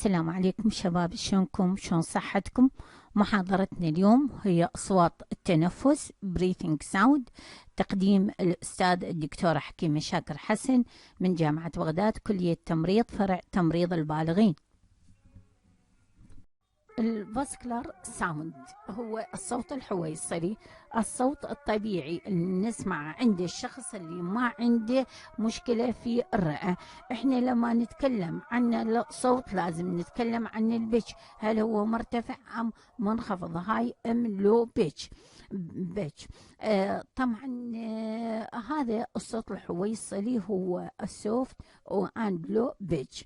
السلام عليكم شباب، شلونكم؟ شلون صحتكم؟ محاضرتنا اليوم هي أصوات التنفس breathing sound، تقديم الأستاذ الدكتور حكيم شاكر حسن من جامعة بغداد، كلية تمريض، فرع تمريض البالغين. الفاسكولار ساوند هو الصوت الحويصلي، الصوت الطبيعي اللي نسمعه عند الشخص اللي ما عنده مشكلة في الرئة. احنا لما نتكلم عن الصوت لازم نتكلم عن البيتش، هل هو مرتفع ام منخفض، هاي ام لو بيتش. طبعا هذا الصوت الحويصلي هو السوفت اند لو بيتش،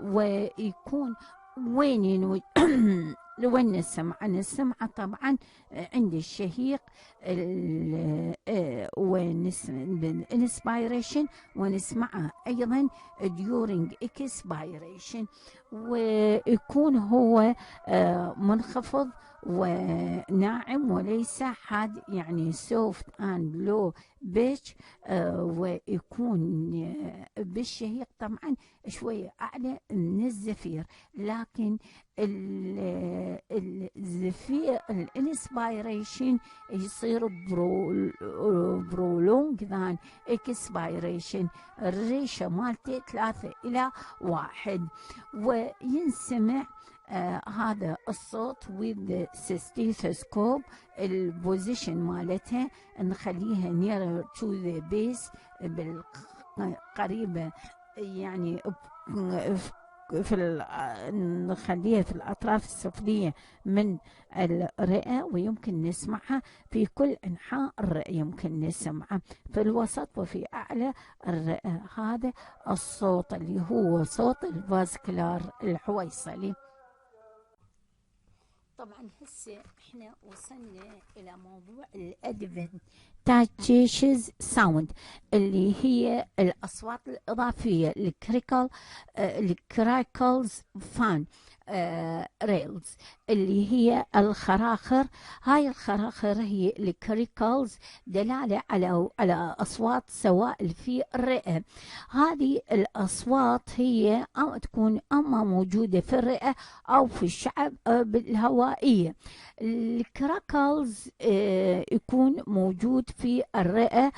ويكون وين وين نسمع؟ نسمع طبعا عند الشهيق والانسبيريشن، ونسمعه ايضا during expiration، ويكون هو منخفض وناعم وليس حاد، يعني soft and low pitch، ويكون بالشهيق طبعا شوية أعلى من الزفير. لكن الزفير الانسبيريشن يصير برولونج ذان اكسبيريشن، الريشة مالته 3:1، وينسمع هذا الصوت with stethoscope. البوزيشن مالتها نخليها nearer to the base، بالقريبة يعني نخليها في الأطراف السفلية من الرئة، ويمكن نسمعها في كل أنحاء الرئة، يمكن نسمعها في الوسط وفي أعلى الرئة. هذا الصوت اللي هو صوت الفاسكولار الحويصلي. طبعا هسه احنا وصلنا الى موضوع الادفنتاجيشز ساوند، اللي هي الاصوات الاضافيه، الكراكلز فان ريلز، اللي هي الخراخر. هاي الخراخر هي الكريكلز، دلالة على أصوات سوائل في الرئة. هذه الأصوات هي تكون أما موجودة في الرئة أو في الشعب الهوائية. الكراكلز يكون موجود في الرئة،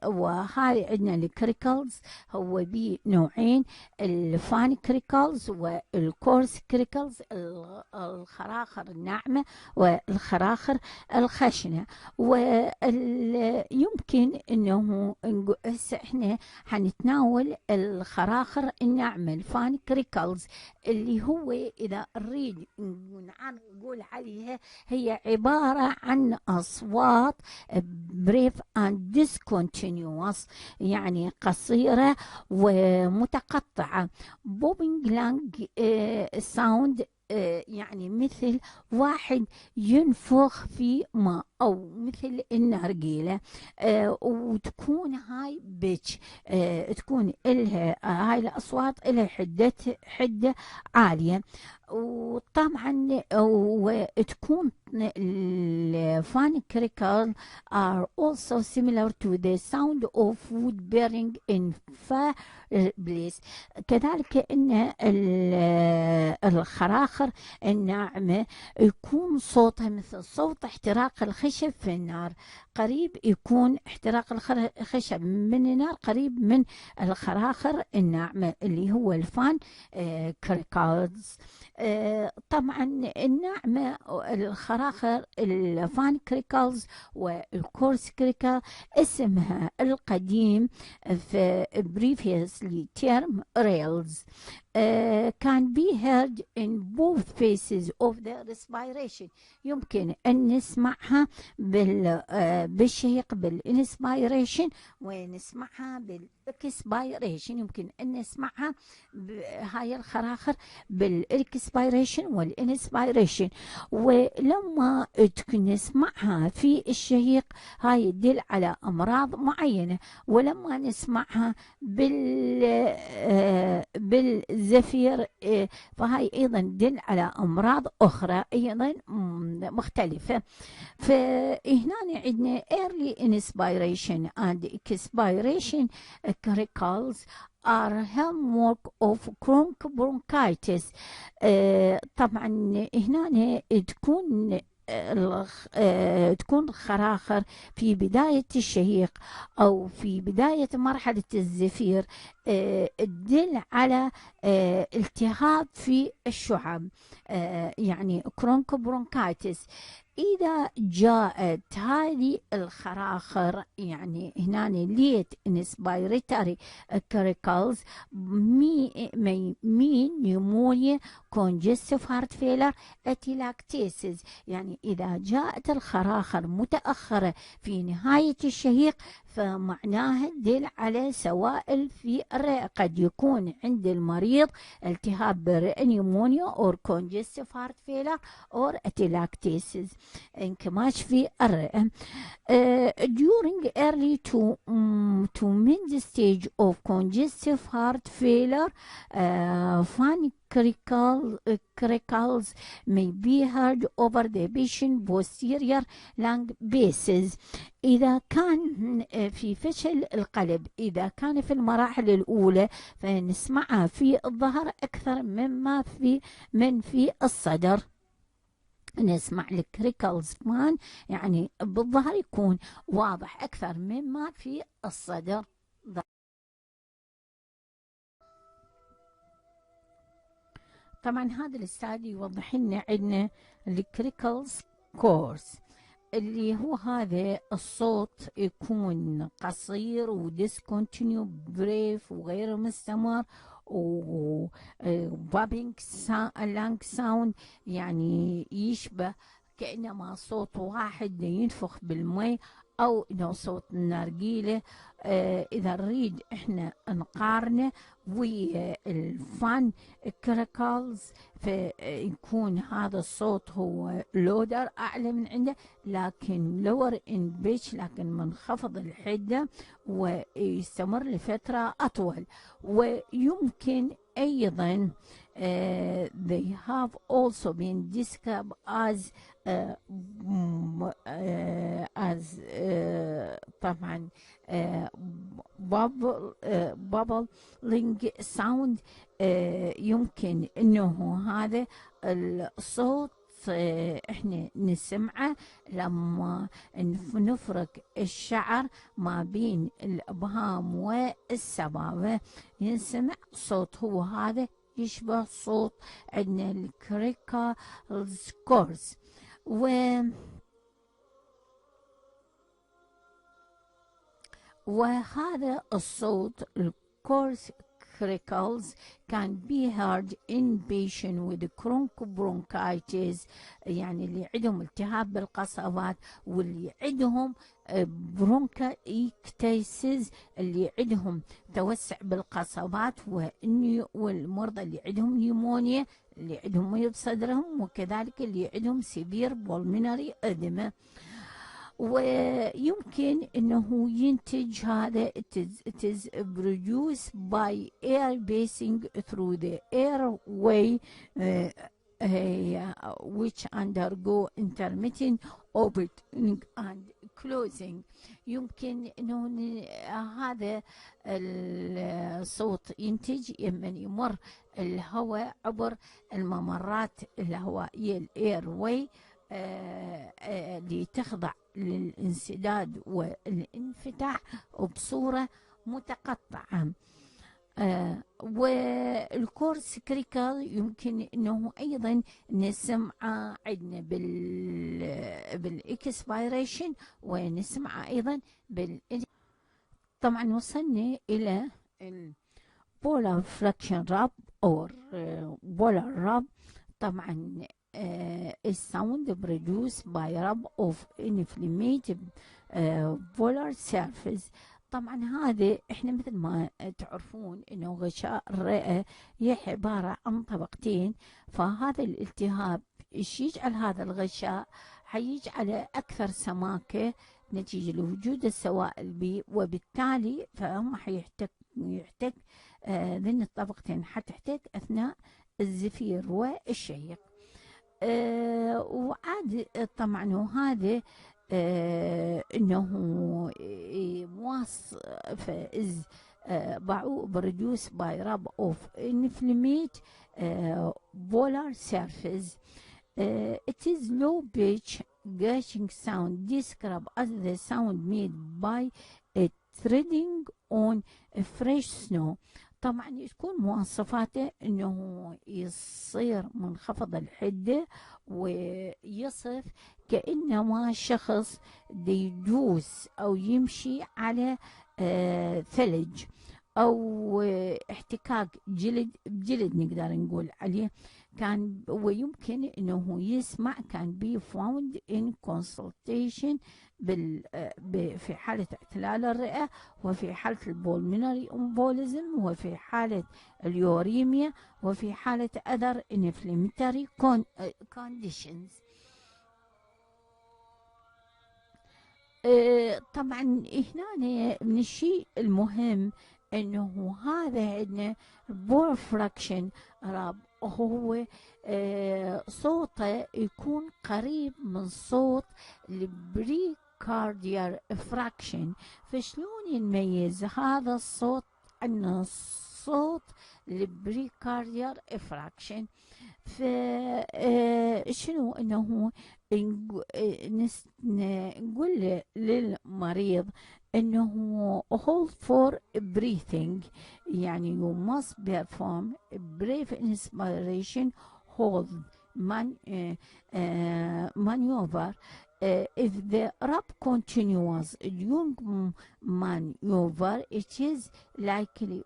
وهاي عندنا الكريكلز هو بنوعين، الفان كريكلز والكورس كريكلز، الخراخر الناعمة والخراخر الخشنة. ويمكن انه هسه احنا حنتناول الخراخر الناعمة الفان كريكلز، اللي هو اذا نريد نقول عليها هي عبارة عن اصوات بريف اند ديسكونتينيوس، يعني قصيرة ومتقطعة. بوبينج لانج ساوند، يعني مثل واحد ينفخ في ماء أو مثل النرجيلة، وتكون هاي بيتش، تكون إلها هاي الأصوات إلها حدة عالية. وطبعا وتكون الفان كريكل are also similar to the sound of wood burning in fireplace. كذلك ان الخراخر الناعمة يكون صوتها مثل صوت احتراق الخشب في النار، قريب يكون احتراق الخشب من النار قريب من الخراخر الناعمة اللي هو الفان كريكلز. طبعا الناعمة الخراخر الفان كريكلز والكورس كريكل اسمها القديم في previously term rails can be heard in both phases of the respiration. يمكن أن نسمعها بالشهيق بالانسبيريشن، ونسمعها بالاكسبيريشن. يمكن أن نسمعها هاي الخراخر بالاكسبيريشن والانسبيريشن. ولما نسمعها في الشهيق هاي يدل على أمراض معينة، ولما نسمعها بالزفير فهاي أيضا تدل على أمراض أخرى أيضا مختلفة. فهنا عندنا early inspiration and expiration crickles are hallmark of chronic bronchitis. طبعا هنا تكون تكون خراخر في بداية الشهيق أو في بداية مرحلة الزفير، تدل على التهاب في الشعب، يعني كرونك برونكايتس. إذا جاءت هذه الخراخر يعني هنا ليت انسبيريتاري كريكلز مين نيمونيا كونجستيف هارت فيلر اتيلاكتيسز. يعني إذا جاءت الخراخر متأخرة في نهاية الشهيق فمعناها تدل على سوائل في الرئة، قد يكون عند المريض التهاب برئة نيمونيا أو كونجستيف هارت فيلر أو اتيلاكتيسز، انكماش في الرئة. During early to mid stage of congestive heart failure, funny crickles may be heard over the patient posterior lung bases. إذا كان في فشل القلب، إذا كان في المراحل الأولى فنسمعها في الظهر أكثر مما في الصدر. نسمع الكريكلز مان يعني بالظهر يكون واضح أكثر مما في الصدر. طبعا هذا الستايل يوضح لنا عندنا الكريكلز كورس، اللي هو هذا الصوت يكون قصير وديسكونتينيو بريف وغير مستمر، و بابينج لانج ساوند، يعني يشبه كأنما صوت واحد ينفخ بالمي أو إنه صوت النرجيلة. إذا نريد إحنا نقارنه والفان كريكلز فيكون هذا الصوت هو لودر أعلى من عنده، لكن لور إن بيتش، لكن منخفض الحدة ويستمر لفترة أطول. ويمكن أيضا they have also been described as طبعا bubbling sound. يمكن انه هذا الصوت احنا نسمعه لما نفرك الشعر ما بين الابهام والسبابة، ينسمع صوت هو هذا يشبه صوت عندنا الكريكلز كورس. وهذا الصوت الكورس crickles can be heard in patient with chronic bronchitis، يعني اللي عندهم التهاب بالقصبات، واللي عندهم برونكايتيسز اللي عندهم توسع بالقصبات، والمرضى اللي عندهم نيمونيا، اللي عندهم مرض صدرهم، وكذلك اللي عندهم سيفير بولمينري اديما. ويمكن انه ينتج هذا it is produced by air passing through the airway which undergo intermittent opening and closing. يمكن انه هذا الصوت ينتج لمن يمر الهواء عبر الممرات الهوائية الايرواي اللي تخضع للانسداد والانفتاح بصورة متقطعة. والكورس كريكل يمكن انه ايضا نسمعه عندنا بالاكسبيريشن، ونسمعه ايضا طبعا وصلنا الى البولار فراكشن راب او بولار راب. طبعا الساوند produced by rub of inflammatory polar surface. طبعا هذا احنا مثل ما تعرفون انه غشاء الرئة هي عبارة عن طبقتين، فهذا الالتهاب ايش يجعل هذا الغشاء حيجعل اكثر سماكة نتيجة لوجود السوائل بي، وبالتالي فهم حيحتك ذن الطبقتين حتحتك اثناء الزفير والشهيق. وعاد طبعا وهذا انه مواصف is باعوا produced by rub of inflamed polar surface. It is low pitch gushing sound described as the sound made by a treading on fresh snow. طبعا تكون مواصفاته انه يصير منخفض الحده ويصف كانما شخص يدوس او يمشي على ثلج او احتكاك جلد بجلد نقدر نقول عليه. كان ويمكن انه يسمع كان be found in consultation في حالة اعتلال الرئة وفي حالة البولمينري امبوليزم وفي حالة اليوريميا وفي حالة other inflammatory conditions. طبعا هنا من الشيء المهم انه هذا عندنا بور فراكشن راب هو صوته يكون قريب من صوت البريكارديال فراكشن. فشلون نميز هذا الصوت عن صوت البريكارديال فراكشن؟ فشنو انه نقول للمريض انه hold for breathing، يعني you must perform brief inspiration hold maneuver. If the rub continues during maneuver it is likely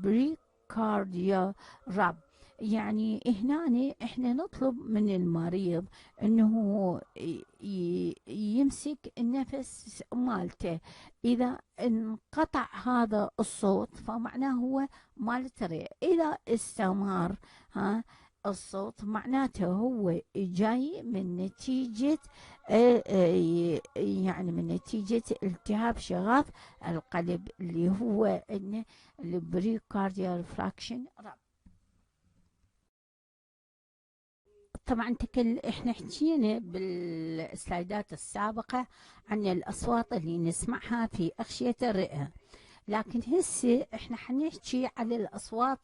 precardial rub. يعني هنا احنا نطلب من المريض انه يمسك النفس مالته. اذا انقطع هذا الصوت فمعناه هو مالتري. اذا استمر الصوت معناته هو جاي من نتيجة يعني من نتيجة التهاب شغاف القلب اللي هو البريكارديال فراكشن رب. طبعا احنا حكينا بالسلايدات السابقة عن الأصوات اللي نسمعها في أغشية الرئة، لكن هسه احنا حنحكي على الأصوات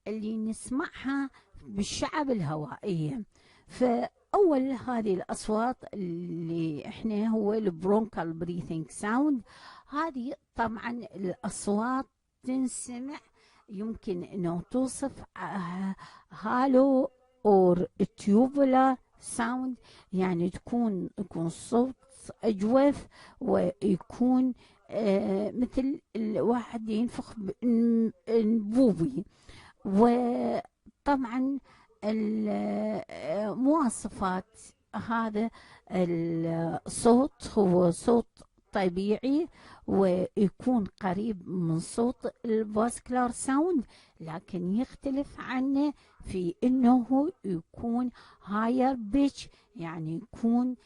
اللي نسمعها بالشعب الهوائية. فأول هذه الأصوات اللي احنا هو البرونكال بريثنج ساوند. هذه طبعا الأصوات تنسمع يمكن انه توصف هالو اور tubular sound، يعني يكون صوت أجوف ويكون مثل الواحد ينفخ بوبي. وطبعا مواصفات هذا الصوت هو صوت طبيعي ويكون قريب من صوت الفاسكولار ساوند، لكن يختلف عنه في انه يكون هاير بيتش، يعني يكون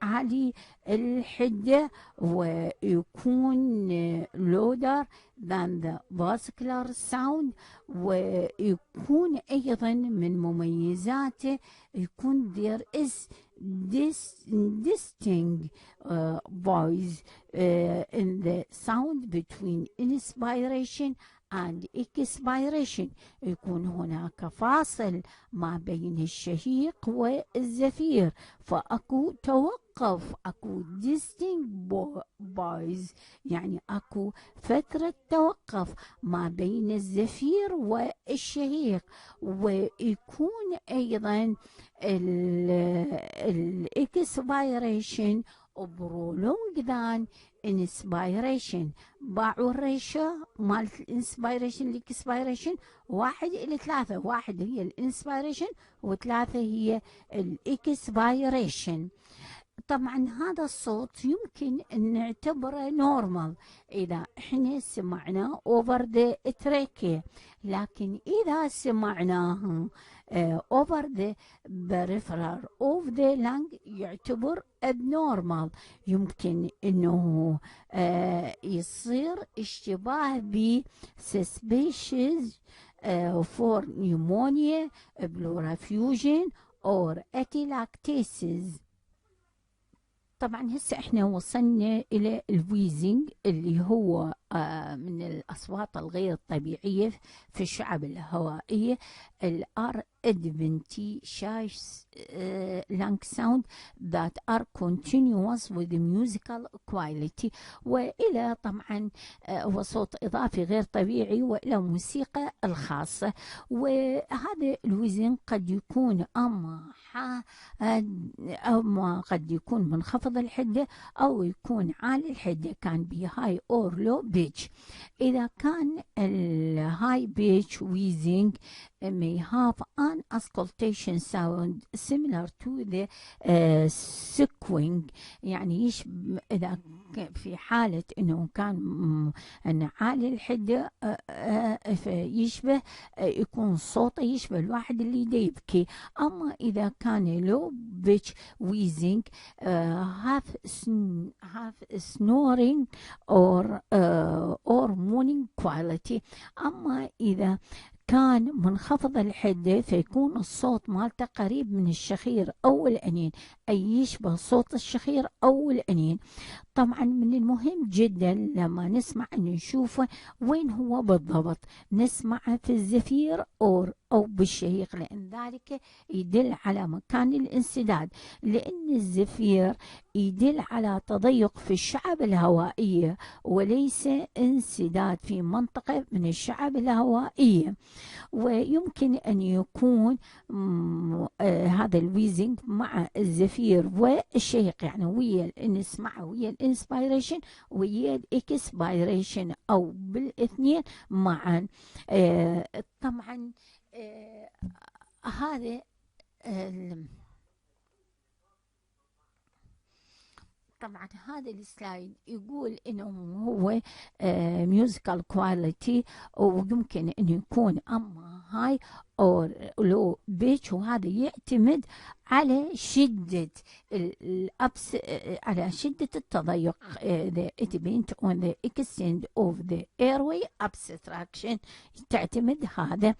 عالي الحدة ويكون لودر than the vascular sound. ويكون أيضا من مميزاته يكون there is distinct voice in the sound between inspiration and expiration. يكون هناك فاصل ما بين الشهيق والزفير، فأكو توقف، أكو distinct voice، يعني أكو فترة توقف ما بين الزفير والشهيق. ويكون أيضا الإكسبيريشن prolonged than inspiration. باعوا الريشو مال الانسبيريشن الاكسبيريشن 1:3. 1 هي الانسبيريشن و3 هي الاكسبيريشن. طبعا هذا الصوت يمكن ان نعتبره نورمال اذا احنا سمعناه اوفر ذا تراكي، لكن اذا سمعناه اوفر ذا بريفرال اوف ذا لانج يعتبر abnormal. يمكن انه يصير اشتباه ب suspicious for pneumonia, pleural effusion or atelectasis. طبعا هسه احنا وصلنا الى الويزنج اللي هو من الأصوات الغير طبيعية في الشعب الهوائية الار adventitious lang sound that are continuous with musical quality. وإلى طبعا وصوت إضافي غير طبيعي وإلى موسيقى الخاصة. وهذا الوزن قد يكون أما قد يكون منخفض الحدة أو يكون عالي الحدة، كان بهاي أور لو بيتش. إذا كان الهاي بيتش wheezing may have an auscultation sound similar to the sequing، يعني إذا في حالة إنه كان أن عالي الحدة فيشبه يكون صوته يشبه الواحد اللي يبكي. أما إذا كان low pitch wheezing have snoring or moaning quality. أما إذا كان منخفض الحدة فيكون الصوت مالته قريب من الشخير أو الأنين، أي يشبه صوت الشخير أو الأنين. طبعا من المهم جدا لما نسمع أن نشوفه وين هو بالضبط، نسمعه في الزفير أو بالشهيق، لأن ذلك يدل على مكان الانسداد، لأن الزفير يدل على تضيق في الشعب الهوائية وليس انسداد في منطقة من الشعب الهوائية. ويمكن أن يكون هذا الويزنج مع الزفير والشهيق، يعني ويا نسمعه ويا الانسبيريشن ويا الاكسبيريشن أو بالاثنين معا. طبعا هذا طبعا هذا السلايد يقول انه هو ميوزيكال كواليتي، ويمكن ان يكون اما هاي او لو بيتش، وهذا يعتمد على شدة الأبس على شدة التضيق the depend on the extent of the airway obstruction، تعتمد هذا.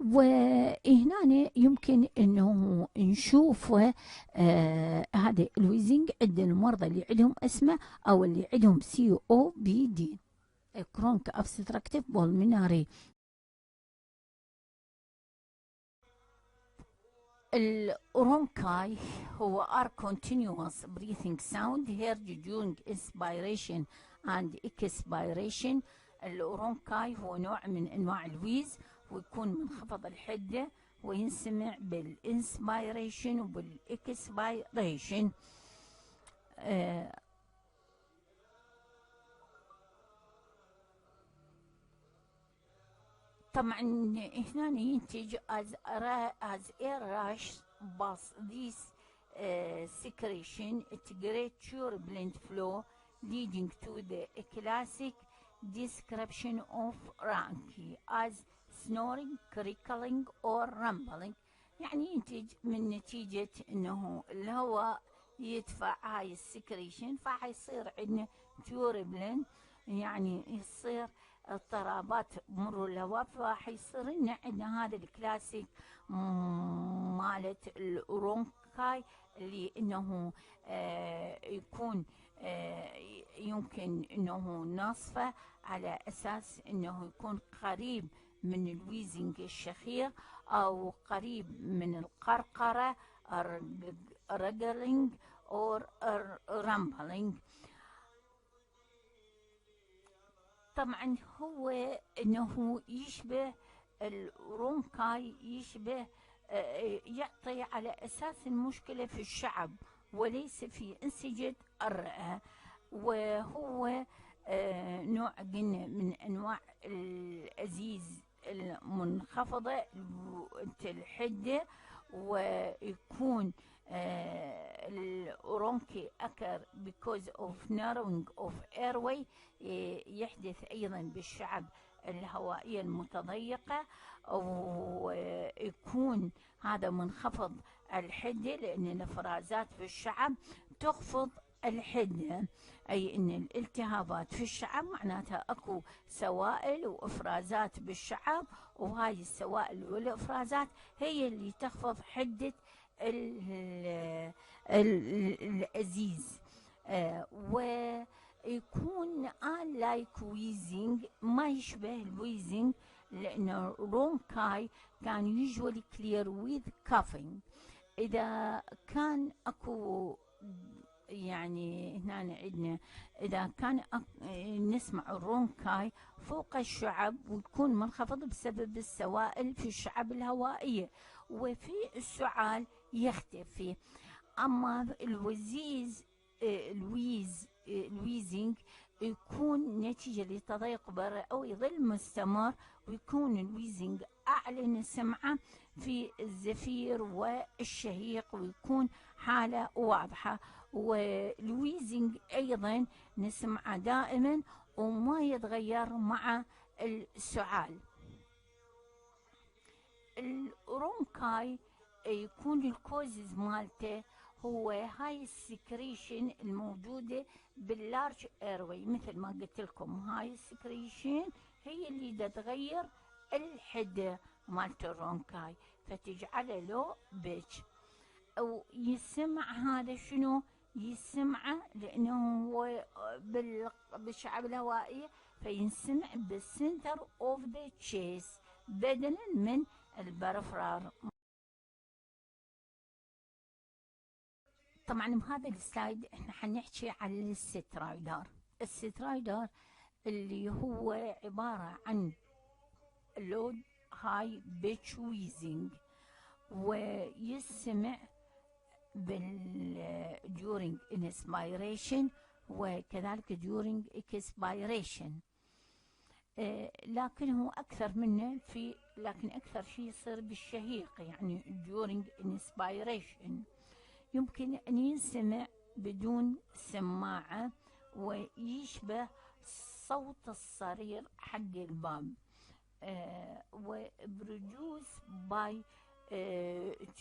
وهنا يمكن انه نشوف هذا الويزنج عند المرضى اللي عندهم اسمه او اللي عندهم COPD كرونك obstructive pulmonary. الأورونكاي هو are continuous breathing sound heard during inspiration and expiration. الأورونكاي هو نوع من أنواع الويز، ويكون منخفض الحدة وينسمع بالانسبيريشن وبالاكسبيريشن. طبعا هنا ينتج as air rush bus this secretion at great turbulent flow leading to the classic description of rhynchi as snoring, crackling or rumbling. يعني ينتج من نتيجة انه الهواء يدفع هاي السكريشن، فحيصير عندنا turbulent، يعني يصير اضطرابات مرور الهواء، فحيصير لنا عندنا هذا الكلاسيك مالت الأورونكاي اللي انه يكون يمكن انه نصفه على اساس انه يكون قريب من الويزنج الشخير او قريب من القرقرة رجلينج او رامبلينج. طبعا هو انه يشبه الأورونكاي، يشبه يعطي على اساس المشكلة في الشعب وليس في انسجة الرئة. وهو نوع قلنا من انواع الازيز المنخفضة الحدة، ويكون الأورونكي أكر because of narrowing of airway، يحدث أيضا بالشعب الهوائية المتضيقة، ويكون هذا منخفض الحدة لأن الإفرازات في الشعب تخفض الحدة، أي أن الالتهابات في الشعب معناتها أكو سوائل وإفرازات بالشعب، وهاي السوائل والإفرازات هي اللي تخفض حدة الأزيز. يكون لايك ويزنج، ما يشبه الويزنج، لأنه رونكاي كان يوجوالي كلير ويز كافينج. إذا كان أكو يعني هنا عندنا إذا كان نسمع الرونكاي فوق الشعب ويكون منخفض بسبب السوائل في الشعب الهوائية، وفي السعال يختفي. أما الوزيز الويزنج يكون نتيجة لتضيق بالرئوي يظل مستمر، ويكون الويزنج أعلى سمعة في الزفير والشهيق، ويكون حالة واضحة. والويزنج أيضا نسمعه دائما وما يتغير مع السعال. الرونكاي يكون الكوزز مالته هو هاي السكريشن الموجودة باللارج ايروي، مثل ما قلت لكم هاي السكريشن هي اللي تغير الحدة مالت الرونكاي فتجعله له بيتش. او يسمع هذا شنو يسمعه لانه هو بالشعب الهوائي فينسمع بالسنتر اوف ذا تشيس بدلا من البرفرار. طبعا بهذا السلايد احنا حنحكي عن السترايدر. السترايدر اللي هو عبارة عن لود هاي بيتش ويزنج، ويسمع during inspiration وكذلك during expiration. لكن هو أكثر منه لكن أكثر شيء يصير بالشهيق، يعني during inspiration يمكن أن ينسمع بدون سماعة ويشبه صوت الصرير حق الباب. وبروديوس باي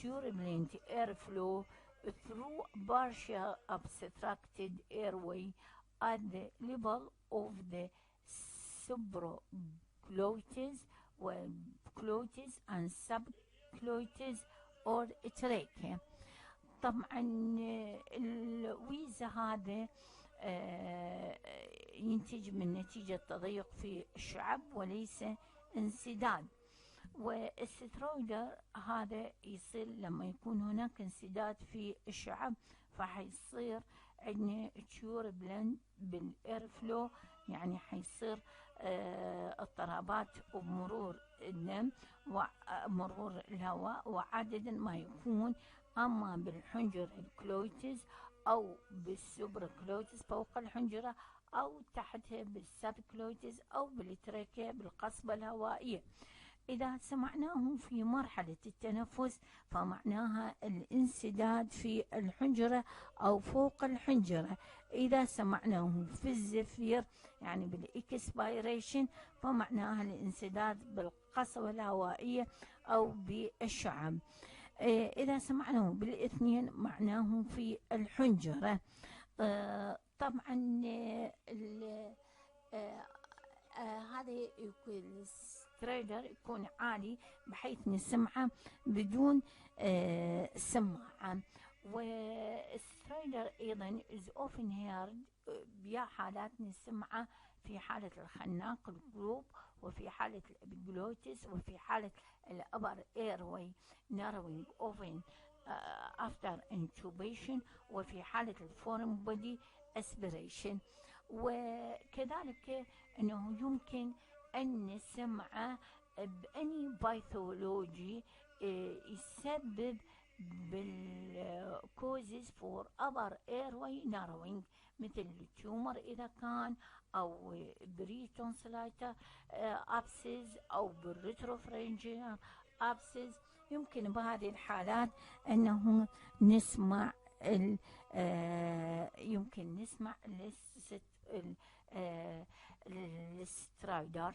turbulent airflow through partial obstructed airway at the level of the subglottis and subglottis or trachea. طبعا الويزة هذا ينتج من نتيجة تضيق في الشعب وليس انسداد. والسترويدر هذا يصير لما يكون هناك انسداد في الشعب، فحيصير عندنا تشور بلند بالاير فلو، يعني حيصير اضطرابات ومرور الدم ومرور الهواء، وعادة ما يكون اما بالحنجر الكلويتس او بالسوبركلويتس فوق الحنجرة، او تحتها بالسبكلويتس او بالتراكية بالقصبة الهوائية. إذا سمعناه في مرحلة التنفس فمعناها الانسداد في الحنجرة أو فوق الحنجرة. إذا سمعناه في الزفير يعني بالإكسبيريشن فمعناها الانسداد بالقصبة الهوائية أو بالشعب. إذا سمعناه بالاثنين معناه في الحنجرة. طبعا هذا السترايدر يكون عالي بحيث نسمعه بدون سماعة. والسترايدر أيضا is often heard بيا حالات نسمعه في حالة الخناق الجروب، وفي حالة الابيجلوتس، وفي حالة الأبر airway narrowing often after intubation، وفي حالة الفورم body aspiration. وكذلك أنه يمكن أن نسمعه بأني بايثولوجي يسبب بالكوزز فور upper airway narrowing، مثل التيومر إذا كان، أو بريتونسلايتا أبسيز، أو بالريتروفرنجيال أبسيز. يمكن بهذه الحالات أنه نسمع يمكن نسمع السترايدر.